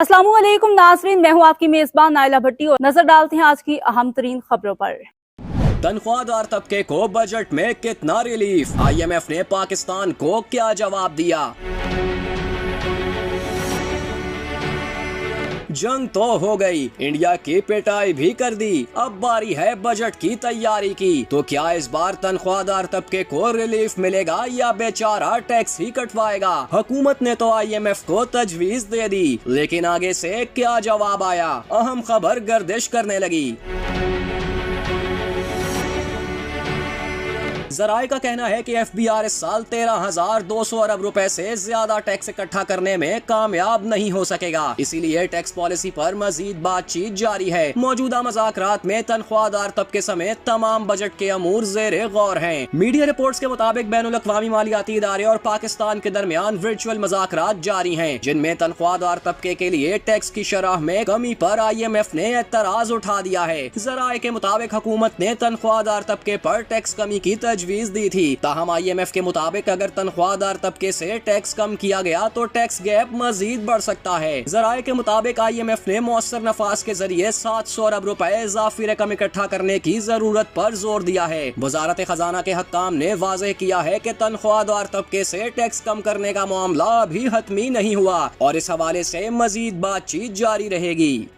अस्सलामुअलैकुम नाज़रीन, मैं हूँ आपकी मेजबान नाइला भट्टी और नजर डालते हैं आज की अहम तरीन खबरों पर। तनख्वाहदार तबके को बजट में कितना रिलीफ, IMF ने पाकिस्तान को क्या जवाब दिया। जंग तो हो गई, इंडिया की पिटाई भी कर दी, अब बारी है बजट की तैयारी की। तो क्या इस बार तनख्वाहदार तबके को रिलीफ मिलेगा या बेचारा टैक्स ही कटवाएगा। हुकूमत ने तो IMF को तजवीज दे दी, लेकिन आगे से क्या जवाब आया, अहम खबर गर्दिश करने लगी। जराए का कहना है कि FBR इस साल 13,200 अरब रुपए से ज्यादा टैक्स इकट्ठा करने में कामयाब नहीं हो सकेगा, इसीलिए टैक्स पॉलिसी पर मजीद बातचीत जारी है। मौजूदा मुज़ाकरात में तनख्वाहदार तबके समेत तमाम बजट के अमूर ज़ेरे गौर हैं। मीडिया रिपोर्ट्स के मुताबिक बैनुल-अक़वामी मालियाती इदारे और पाकिस्तान के दरमियान वर्चुअल मुज़ाकरात जारी हैं, जिनमें तनख्वाहदार तबके के लिए टैक्स की शरह में कमी पर IMF ने एतराज उठा दिया है। जराए के मुताबिक हुकूमत ने तनख्वाहदार तबके पर टैक्स कमी की तजवीज दी थी, ताहम IMF के मुताबिक अगर तनख्वाहदार तबके से टैक्स कम किया गया तो टैक्स गैप मजीद बढ़ सकता है। जराए के मुताबिक IMF ने मौसर नफास के जरिए 700 अरब रुपए इजाफी रकम इकट्ठा करने की जरूरत पर जोर दिया है। वजारत खजाना के हक्काम ने वाज़ेह किया है कि तनख्वाहदार तबके से टैक्स कम करने का मामला अभी हतमी नहीं हुआ और इस हवाले से मजीद बातचीत जारी रहेगी।